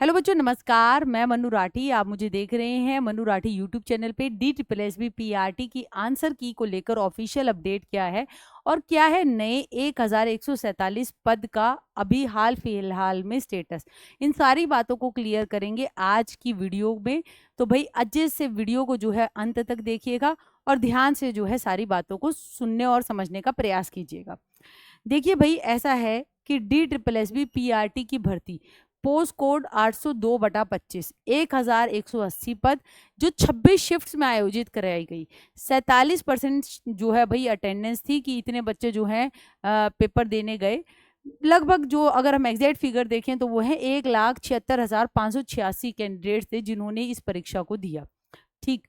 Hello बच्चों, नमस्कार। मैं मनु राठी। आप मुझे देख रहे हैं मनु राठी यूट्यूब चैनल पे। DSSB PRT की आंसर की को लेकर ऑफिशियल अपडेट क्या है और क्या है नए 1147 पद का अभी हाल फिलहाल में स्टेटस, इन सारी बातों को क्लियर करेंगे आज की वीडियो में। तो भाई अच्छे से वीडियो को जो है अंत तक देखिएगा और ध्यान से जो है सारी बातों को सुनने और समझने का प्रयास कीजिएगा। देखिए भाई, ऐसा है कि DSSB PRT की भर्ती पोस्ट कोड 802/25 1180 पद जो 26 शिफ्ट्स में आयोजित कराई गई। 47% जो है भाई अटेंडेंस थी कि इतने बच्चे जो हैं पेपर देने गए। लगभग जो अगर हम एग्जैक्ट फिगर देखें तो वो है 1,76,586 कैंडिडेट थे जिन्होंने इस परीक्षा को दिया। ठीक,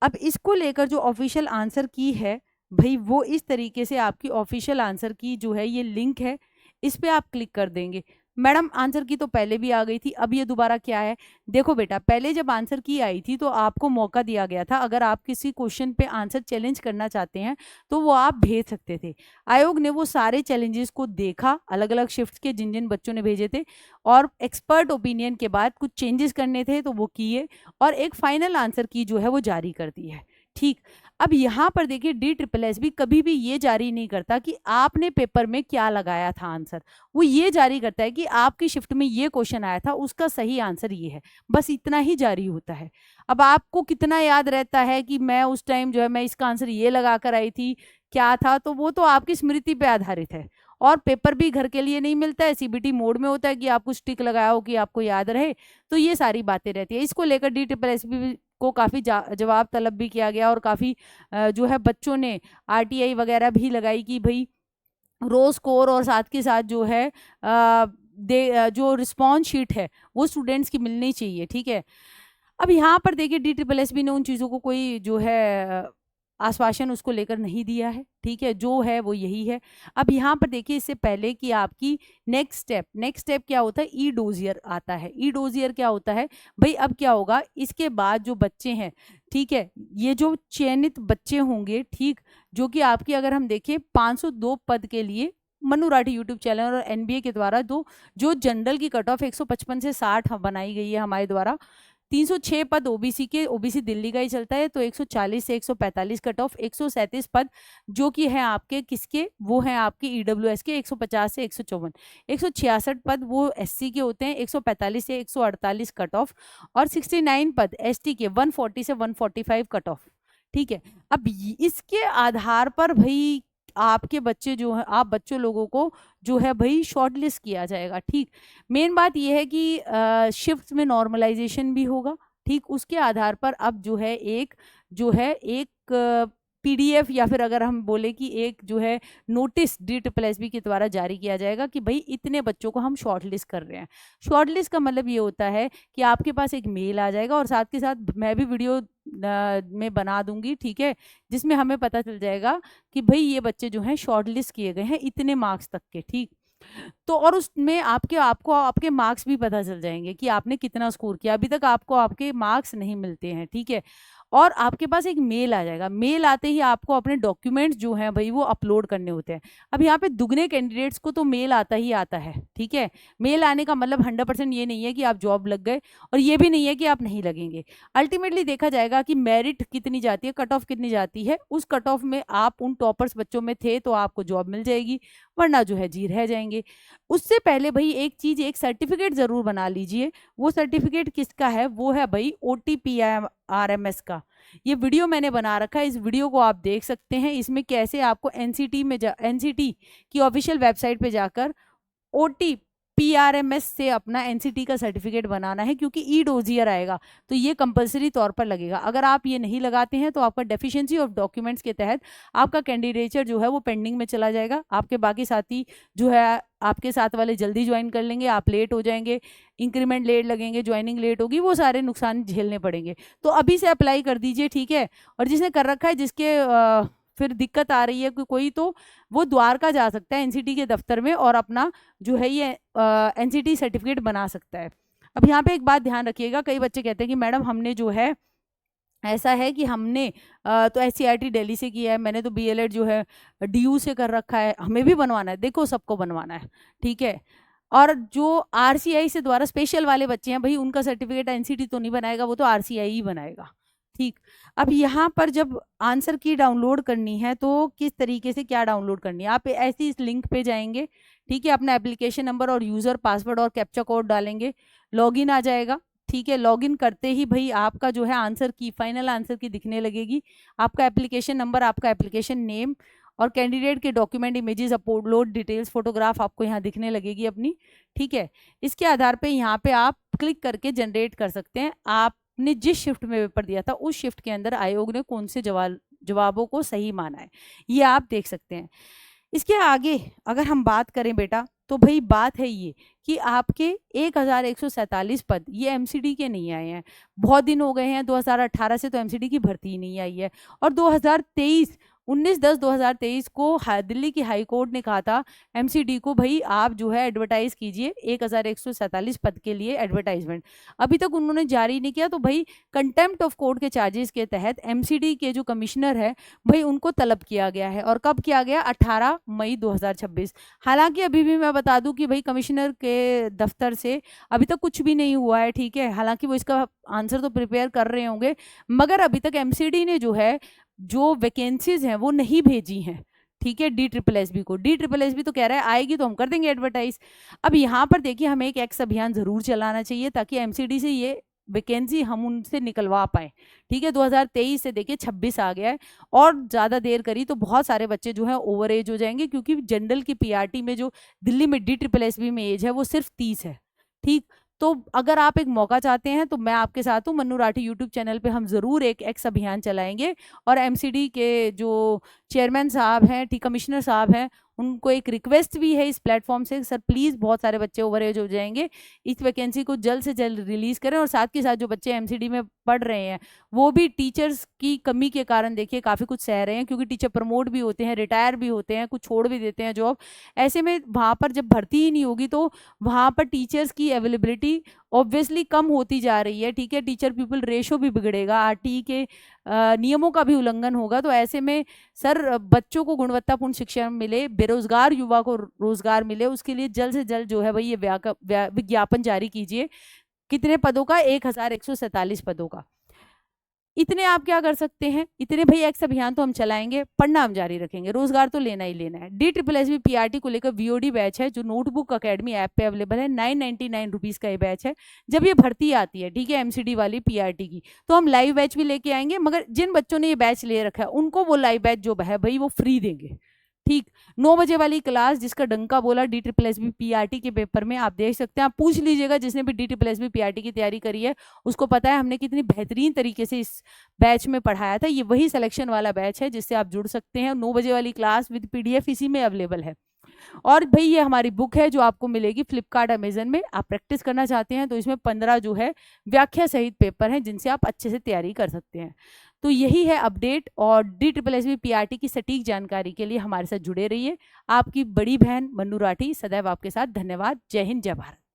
अब इसको लेकर जो ऑफिशियल आंसर की है भाई, वो इस तरीके से आपकी ऑफिशियल आंसर की जो है ये लिंक है, इस पे आप क्लिक कर देंगे। मैडम आंसर की तो पहले भी आ गई थी, अब ये दोबारा क्या है? देखो बेटा, पहले जब आंसर की आई थी तो आपको मौका दिया गया था, अगर आप किसी क्वेश्चन पे आंसर चैलेंज करना चाहते हैं तो वो आप भेज सकते थे। आयोग ने वो सारे चैलेंजेस को देखा, अलग अलग शिफ्ट के जिन जिन बच्चों ने भेजे थे, और एक्सपर्ट ओपिनियन के बाद कुछ चेंजेस करने थे तो वो किए और एक फाइनल आंसर की जो है वो जारी कर दी है। ठीक, अब यहाँ पर देखिए DSSB कभी भी ये जारी नहीं करता कि आपने पेपर में क्या लगाया था आंसर। वो ये जारी करता है कि आपकी शिफ्ट में ये क्वेश्चन आया था, उसका सही आंसर ये है, बस इतना ही जारी होता है। अब आपको कितना याद रहता है कि मैं उस टाइम जो है मैं इसका आंसर ये लगा कर आई थी, क्या था, तो वो तो आपकी स्मृति पे आधारित है। और पेपर भी घर के लिए नहीं मिलता है, CBT मोड में होता है कि आप कुछ टिक लगाओ कि आपको याद रहे। तो ये सारी बातें रहती है। इसको लेकर DSSB को काफ़ी जवाब तलब भी किया गया और काफ़ी जो है बच्चों ने RTI वगैरह भी लगाई कि भाई रो स्कोर और साथ के साथ जो है जो रिस्पॉन्स शीट है वो स्टूडेंट्स की मिलनी चाहिए। ठीक है, अब यहाँ पर देखिए DSSB ने उन चीज़ों को कोई जो है आश्वासन उसको लेकर नहीं दिया है। ठीक है, जो है वो यही है। अब यहाँ पर देखिए, इससे पहले कि आपकी नेक्स्ट स्टेप क्या होता है, ई डोजियर आता है। ई डोजियर क्या होता है भाई? अब क्या होगा, इसके बाद जो बच्चे हैं, ठीक है, ये जो चयनित बच्चे होंगे, ठीक, जो कि आपकी अगर हम देखें 502 पद के लिए मनु राठी यूट्यूब चैनल और NBA के द्वारा दो जो जनरल की कट ऑफ 155 से 60 बनाई गई है हमारे द्वारा। 306 पद ओबीसी के, ओबीसी दिल्ली का ही चलता है, तो 140 से 145 कट ऑफ। 137 पद जो कि है आपके किसके, वो है आपके ईडब्ल्यूएस के, 150 से 154। 166 पद वो एससी के होते हैं, 145 से 148 कट ऑफ। और 69 पद एसटी के, 140 से 145 कट ऑफ। ठीक है, अब इसके आधार पर भाई आपके बच्चे जो है, आप बच्चों लोगों को जो है भाई शॉर्टलिस्ट किया जाएगा। ठीक, मेन बात यह है कि शिफ्ट में नॉर्मलाइजेशन भी होगा। ठीक, उसके आधार पर अब जो है एक PDF या फिर अगर हम बोले कि एक जो है नोटिस DSSB के द्वारा जारी किया जाएगा कि भाई इतने बच्चों को हम शॉर्टलिस्ट कर रहे हैं। शॉर्टलिस्ट का मतलब ये होता है कि आपके पास एक मेल आ जाएगा और साथ के साथ मैं भी वीडियो में बना दूंगी, ठीक है, जिसमें हमें पता चल जाएगा कि भाई ये बच्चे जो हैं शॉर्टलिस्ट किए गए हैं इतने मार्क्स तक के। ठीक, तो और उसमें आपको आपके मार्क्स भी पता चल जाएंगे कि आपने कितना स्कोर किया। अभी तक आपको आपके मार्क्स नहीं मिलते हैं। ठीक है, और आपके पास एक मेल आ जाएगा। मेल आते ही आपको अपने डॉक्यूमेंट्स जो हैं भाई वो अपलोड करने होते हैं। अब यहाँ पे दुगने कैंडिडेट्स को तो मेल आता ही आता है। ठीक है, मेल आने का मतलब 100% ये नहीं है कि आप जॉब लग गए और ये भी नहीं है कि आप नहीं लगेंगे। अल्टीमेटली देखा जाएगा कि मेरिट कितनी जाती है, कट ऑफ कितनी जाती है, उस कट ऑफ में आप उन टॉपर्स बच्चों में थे तो आपको जॉब मिल जाएगी, वरना जो है जी रह जाएंगे। उससे पहले भाई एक चीज, एक सर्टिफिकेट जरूर बना लीजिए। वो सर्टिफिकेट किसका है? वो है भाई OTPRMS का। ये वीडियो मैंने बना रखा है, इस वीडियो को आप देख सकते हैं। इसमें कैसे आपको NCT की ऑफिशियल वेबसाइट पे जाकर OTPRMS से अपना NCT का सर्टिफिकेट बनाना है, क्योंकि ई डोजियर आएगा तो ये कंपलसरी तौर पर लगेगा। अगर आप ये नहीं लगाते हैं तो आपका डेफिशिएंसी ऑफ डॉक्यूमेंट्स के तहत आपका कैंडिडेचर जो है वो पेंडिंग में चला जाएगा। आपके बाकी साथी जो है आपके साथ वाले जल्दी ज्वाइन कर लेंगे, आप लेट हो जाएंगे, इंक्रीमेंट लेट लगेंगे, ज्वाइनिंग लेट होगी, वो सारे नुकसान झेलने पड़ेंगे। तो अभी से अप्लाई कर दीजिए। ठीक है, और जिसने कर रखा है, जिसके फिर दिक्कत आ रही है कि कोई, तो वो द्वारका जा सकता है NCT के दफ्तर में और अपना जो है ये NCT सर्टिफिकेट बना सकता है। अब यहाँ पे एक बात ध्यान रखिएगा, कई बच्चे कहते हैं कि मैडम हमने जो है ऐसा है कि हमने तो SCRT दिल्ली से किया है, मैंने तो BLED जो है DU से कर रखा है, हमें भी बनवाना है। देखो सबको बनवाना है। ठीक है, और जो आरसीआई से द्वारा स्पेशल वाले बच्चे हैं भाई उनका सर्टिफिकेट एनसीटी तो नहीं बनाएगा, वो तो आरसीआई ही बनाएगा। ठीक, अब यहाँ पर जब आंसर की डाउनलोड करनी है तो किस तरीके से क्या डाउनलोड करनी है, आप ऐसे इस लिंक पे जाएंगे, ठीक है, अपना एप्लीकेशन नंबर और यूजर पासवर्ड और कैप्चा कोड डालेंगे, लॉगिन आ जाएगा। ठीक है, लॉगिन करते ही भाई आपका जो है आंसर की, फाइनल आंसर की दिखने लगेगी, आपका एप्लीकेशन नंबर, आपका एप्लीकेशन नेम और कैंडिडेट के document, images, upload details, photograph आपको यहाँ दिखने लगेगी अपनी। ठीक है, इसके आधार पे यहाँ पे आप क्लिक करके जनरेट कर सकते हैं आपने जिस शिफ्ट में पेपर दिया था उस शिफ्ट के अंदर आयोग ने कौन से जवाबों को सही माना है, ये आप देख सकते हैं। इसके आगे अगर हम बात करें बेटा, तो भाई बात है ये कि आपके 1147 पद ये एमसीडी के नहीं आए हैं, बहुत दिन हो गए हैं, 2018 से तो एमसीडी की भर्ती ही नहीं आई है, और 19/10/2023 को दिल्ली की हाई कोर्ट ने कहा था एमसीडी को भाई आप जो है एडवर्टाइज कीजिए 1147 पद के लिए एडवर्टाइजमेंट, अभी तक उन्होंने जारी नहीं किया। तो भाई कंटेम्प्ट ऑफ कोर्ट के चार्जेस के तहत एमसीडी के जो कमिश्नर है भाई उनको तलब किया गया है, और कब किया गया, 18 मई 2026। हालांकि अभी भी मैं बता दूं कि भाई कमिश्नर के दफ्तर से अभी तक कुछ भी नहीं हुआ है, ठीक है, हालांकि वो इसका आंसर तो प्रिपेयर कर रहे होंगे, मगर अभी तक एमसीडी ने जो है जो वैकेंसीज हैं वो नहीं भेजी हैं। ठीक है, DSSB को, DSSB तो कह रहा है आएगी तो हम कर देंगे एडवर्टाइज। अब यहाँ पर देखिए हमें एक एक्स अभियान जरूर चलाना चाहिए ताकि एमसीडी से ये वैकेंसी हम उनसे निकलवा पाए। ठीक है, 2023 से देखिए 26 आ गया है, और ज़्यादा देर करी तो बहुत सारे बच्चे जो है ओवर एज हो जाएंगे, क्योंकि जनरल की पीआरटी में जो दिल्ली में DSSB में एज है वो सिर्फ 30 है। ठीक, तो अगर आप एक मौका चाहते हैं तो मैं आपके साथ हूँ, मन्नू राठी यूट्यूब चैनल पे हम ज़रूर एक एक्स अभियान चलाएंगे, और एमसीडी के जो चेयरमैन साहब हैं, ठीक, कमिश्नर साहब हैं, उनको एक रिक्वेस्ट भी है इस प्लेटफॉर्म से, सर प्लीज़ बहुत सारे बच्चे ओवर एज हो जाएंगे, इस वैकेंसी को जल्द से जल्द रिलीज़ करें। और साथ के साथ जो बच्चे एमसीडी में पढ़ रहे हैं वो भी टीचर्स की कमी के कारण देखिए काफ़ी कुछ सह रहे हैं, क्योंकि टीचर प्रमोट भी होते हैं, रिटायर भी होते हैं, कुछ छोड़ भी देते हैं जॉब। ऐसे में वहाँ पर जब भर्ती ही नहीं होगी तो वहाँ पर टीचर्स की अवेलेबिलिटी ऑब्वियसली कम होती जा रही है। ठीक है, टीचर पीपल रेशो भी बिगड़ेगा, आरटी के नियमों का भी उल्लंघन होगा। तो ऐसे में सर बच्चों को गुणवत्तापूर्ण शिक्षा मिले, बेरोजगार युवा को रोजगार मिले, उसके लिए जल्द से जल्द जो है भाई ये विज्ञापन जारी कीजिए। कितने पदों का, 1147 पदों का। इतने आप क्या कर सकते हैं, इतने भाई एक्स अभियान तो हम चलाएंगे, पढ़ना हम जारी रखेंगे, रोजगार तो लेना ही लेना है। DSSB PRT को लेकर VOD बैच है जो नोटबुक अकेडमी ऐप पे अवेलेबल है, 999 रुपीज़ का ये बैच है। जब ये भर्ती आती है, ठीक है, एमसीडी वाली PRT की, तो हम लाइव बैच भी लेके आएंगे, मगर जिन बच्चों ने ये बैच ले रखा है उनको वो लाइव बैच जो है भाई वो फ्री देंगे। ठीक, 9 बजे वाली क्लास जिसका डंका बोला DSSB PRT के पेपर में, आप देख सकते हैं, आप पूछ लीजिएगा जिसने भी DSSB PRT की तैयारी करी है उसको पता है हमने कितनी बेहतरीन तरीके से इस बैच में पढ़ाया था। ये वही सिलेक्शन वाला बैच है जिससे आप जुड़ सकते हैं। 9 बजे वाली क्लास विद PDF इसी में अवेलेबल है। और भाई ये हमारी बुक है जो आपको मिलेगी फ्लिपकार्ट, अमेजन में। आप प्रैक्टिस करना चाहते हैं तो इसमें 15 जो है व्याख्या सहित पेपर हैं जिनसे आप अच्छे से तैयारी कर सकते हैं। तो यही है अपडेट, और DSSB PRT की सटीक जानकारी के लिए हमारे साथ जुड़े रहिए। आपकी बड़ी बहन मन्नू राठी सदैव आपके साथ। धन्यवाद। जय हिंद, जय भारत।